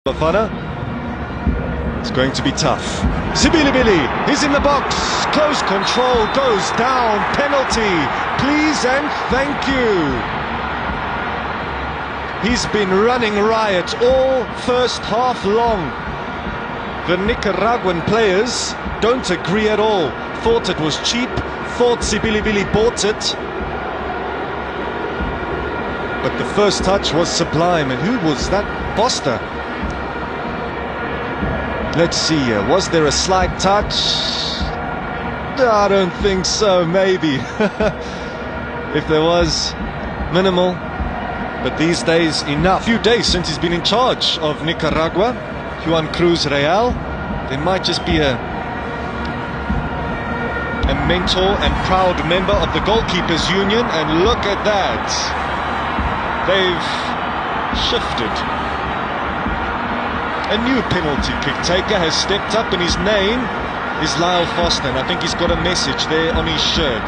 Bafana. It's going to be tough. Sebelebele is in the box. Close control, goes down. Penalty. Please and thank you. He's been running riot all first half long. The Nicaraguan players don't agree at all. Thought it was cheap. Thought Sebelebele bought it. But the first touch was sublime. And who was that? Foster. Let's see here, was there a slight touch? I don't think so, maybe. If there was, minimal. But these days, enough. Few days since he's been in charge of Nicaragua, Juan Cruz Real. There might just be a mentor and proud member of the Goalkeepers Union, and look at that. They've shifted. A new penalty kick taker has stepped up, and his name is Lyle Foster, and I think he's got a message there on his shirt.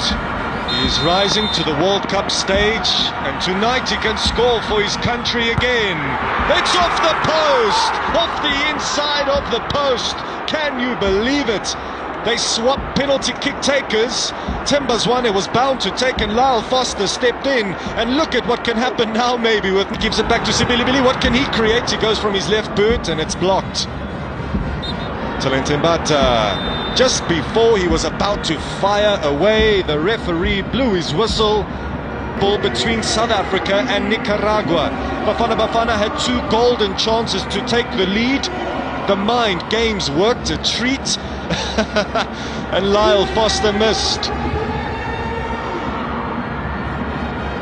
He is rising to the World Cup stage, and tonight he can score for his country again. It's off the post, off the inside of the post. Can you believe it? They swapped penalty kick takers. Timbazwane was bound to take, and Lyle Foster stepped in. And look at what can happen now, maybe. He gives it back to Sebelebele. What can he create? He goes from his left boot, and it's blocked. Talentembata, just before he was about to fire away, the referee blew his whistle. Ball between South Africa and Nicaragua. Bafana had two golden chances to take the lead. The mind games worked a treat. And Lyle Foster missed.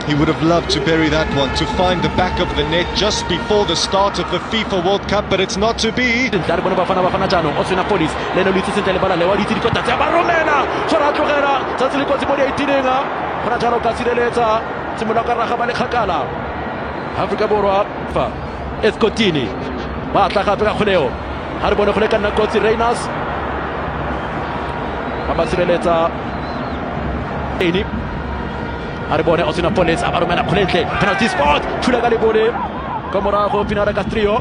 He would have loved to bury that one, to find the back of the net just before the start of the FIFA World Cup, but it's not to be. Arbone osina police abarumena khulente penalty spot thula ka lebole ka morago Pinara Castrillo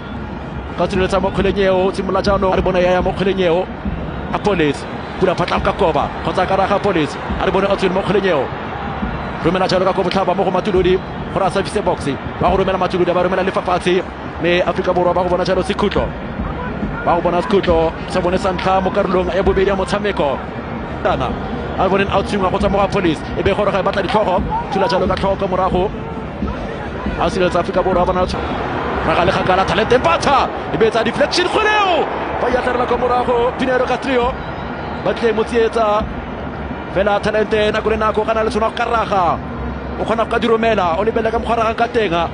tsa mo kholenyeo tsimula jano arbone ya mo kholenyeo a police pula phatla ka koba khotsa ka raga police arbone osina mo kholenyeo rumela jalo ka go botlhaba mo go matulodi go ra service box ba go rumela matulodi ba rumela lefafatsi me Afrika Borwa ba go bona jalo sekutlo ba go bona sekutlo sa bone santlha mo karolong ya bobedi ya motshameko tana Albonen outswing go tsa mo police e be gore ga batla ditlhogo tula jalo ka tlhogo morago a sile tsa Afrika Borwa bana ra le khakala Talentembata e be tsa deflection kgoleo ba ya tla ka morago Pinara Castrillo ba tle mo tsietsa fela Talente na go le nako kana le tsona ka raga o khona ka diromela o lebela ka mogwara ka tenga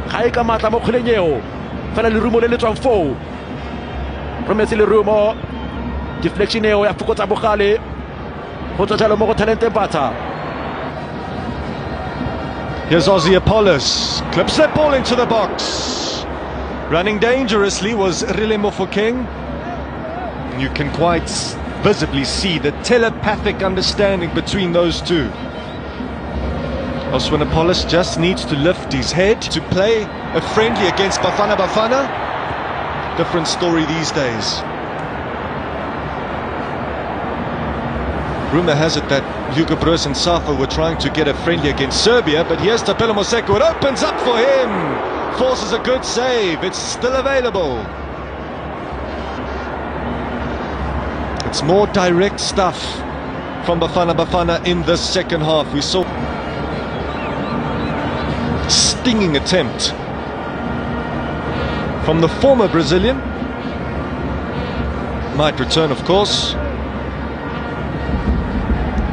ga e ka matla mo kglenyeo fela le rumo le le tswang fo prometse le rumo deflection eo ya fokotsa bogale. Here's Ozzy Apollos, clips that ball into the box. Running dangerously was Rilemo King. You can quite visibly see the telepathic understanding between those two. Oswin Apollos just needs to lift his head to play a friendly against Bafana. Different story these days. Rumour has it that Hugo Broos and Safa were trying to get a friendly against Serbia, but here's Tapelo Moseko. It opens up for him. Forces a good save. It's still available. It's more direct stuff from Bafana in this second half. We saw stinging attempt from the former Brazilian. Might return, of course.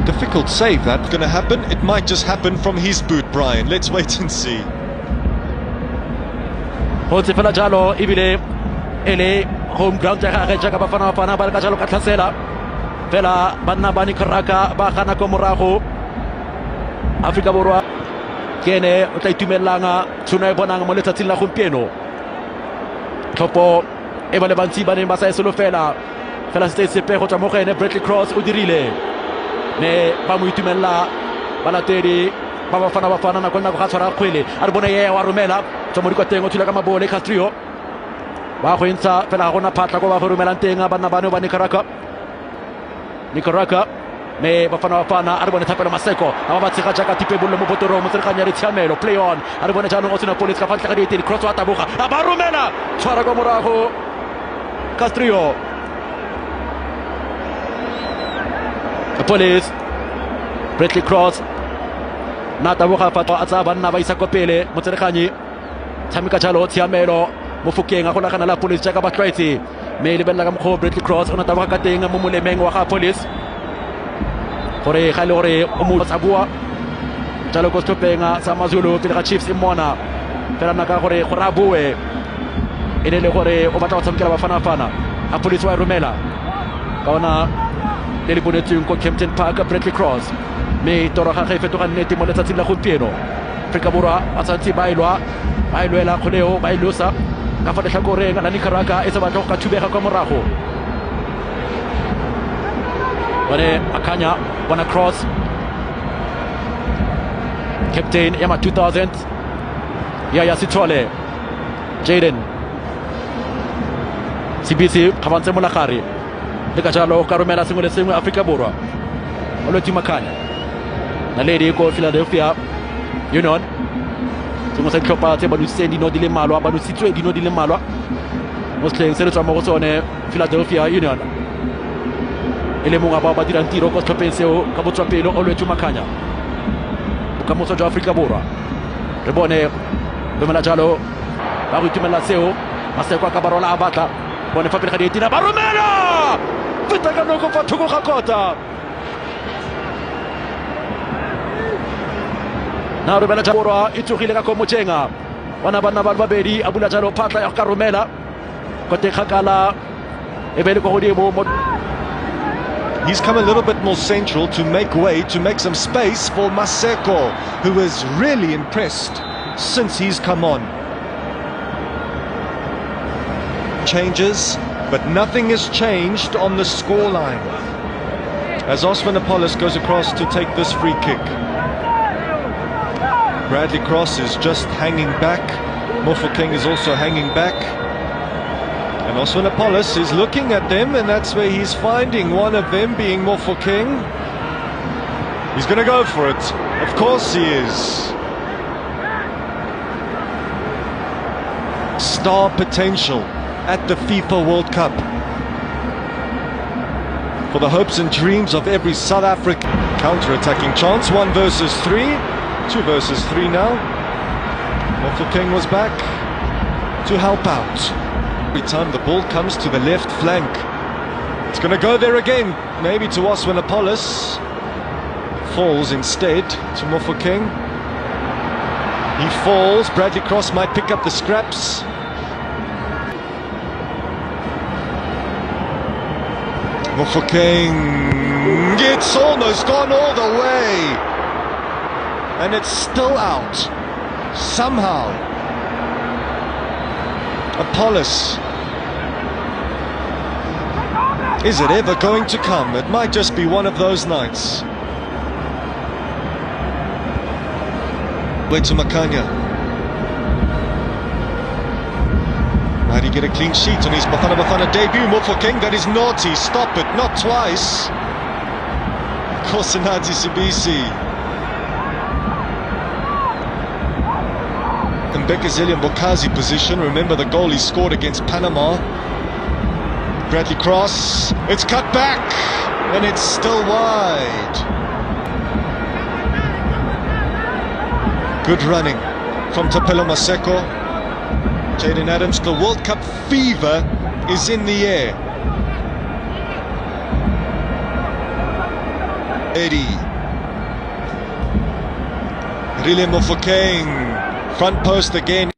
Difficult save that's going to happen. It might just happen from his boot, Brian. Let's wait and see. Hotsefela jalo ibile ele home ground ja ga jaaka Bafana ba ka jalo ka tlhasela fela banna ba Nicaragua ba gana ko morago Afrika Borwa kene o tla itumelanga tsona e bonang mo letsatsing la gompieno tlhopo e ba le bantsi ba ne ba sa esolo fela se sepe go tsa mo gene Bradley Cross o dirile ne ba mo itumella balatedi ba Bafana na kona go ga tshwara kgwele a re bona ye wa romela tswa mo dikoteng o thula ka mabole Castrillo ba go intsha fela gona phatla go ba go rumelang teng bana bano ba Nicaragua me bafana a re bone thapelo Maseko a ba tshega jaaka tipebollo mo botorong mo tsereganya re tshiamelo play on a re bone jaanong o tsena police ka fa tle ga dietedi cross wa taboga a ba romela tshwara kwa morago Castrillo police Bradley Cross na taboga fa a tsa banna ba isa kwa pele mo tsereganyi tshameka jalo tshiamelo mo Fokeng a go lagana la police jaaka ba tloetse me lebella ka mokgwa Bradley Cross o na taboga ka teng mo molemeng wa ga police gore ga le gore o mo tsabua jalo go stopenga sa Mazulu pele ga Chiefs imona fela naka gore go rabue ene le gore o batla go tshamekela bafana a police wa romela ka ona le bonetseng ko Captain Park Bradley Cross me toro ga ga fetoga nnete mo letsatsing la gompieno Afrika Borwa a tsantsi ba ilwela kholeo ba ilosa ka fa letlhakoreng la Nicaragua e se batla go ka thubega kwa morago bone akanya bona Cross captain ya ma 2000 ya Sithole Jaden CBC khabantse mo lagare le ka jalo ka romela sengwe le sengwe Afrika Borwa o lo timakanya na ledi ko Philadelphia Union tmo sa tlhopa tse ba nusitseng dino di le malwa ba nusitswe dino di le malwa mo sleng se le tswa mo go tsone Philadelphia Union ele mongwe ba ba dirang tiro ko tlhopheng seo ka botswapelo o lo timakanya bokamoso jwa Afrika Borwa re bone bomela jalo ba go itumela seo Maseko ka barola a batla bone fa pele ga dietina ba romela feta ka noko fa thoko ga kota na romela jalo e tsogile ka komotsenga bana ba babedi a bula jalo phatla ya ka romela ko te khakala e be le go godimo mo. He's come a little bit more central to make way, to make some space for Maseko, who has really impressed since he's come on. Changes, but nothing has changed on the scoreline as Osmanapolis goes across to take this free kick. Bradley Cross is just hanging back. Mofokeng is also hanging back. And Osmanapolis is looking at them, and that's where he's finding one of them, being Mofokeng. He's going to go for it. Of course he is. Star potential at the FIFA World Cup. For the hopes and dreams of every South African. Counter-attacking chance, 1 versus 3. 2 versus 3 now. Mofokeng was back to help out. Every time the ball comes to the left flank, it's going to go there again, maybe to Osmanapolis. Falls instead to Mofokeng. He falls. Bradley Cross might pick up the scraps. Mofokeng, it's almost gone all the way, and it's still out somehow. Apollos. Is it ever going to come? It might just be one of those nights. Wait to Makanya. Might he get a clean sheet on his Bafana debut? Mofokeng, that is naughty. Stop it, not twice. Kosanati Sibisi. In Bekazeli and Bokazi position. Remember the goal he scored against Panama. Bradley Cross, it's cut back, and it's still wide. Good running from Tapelo Maseko. Jaden Adams, the World Cup fever is in the air. Eddie. Rile Mofokeng, front post again.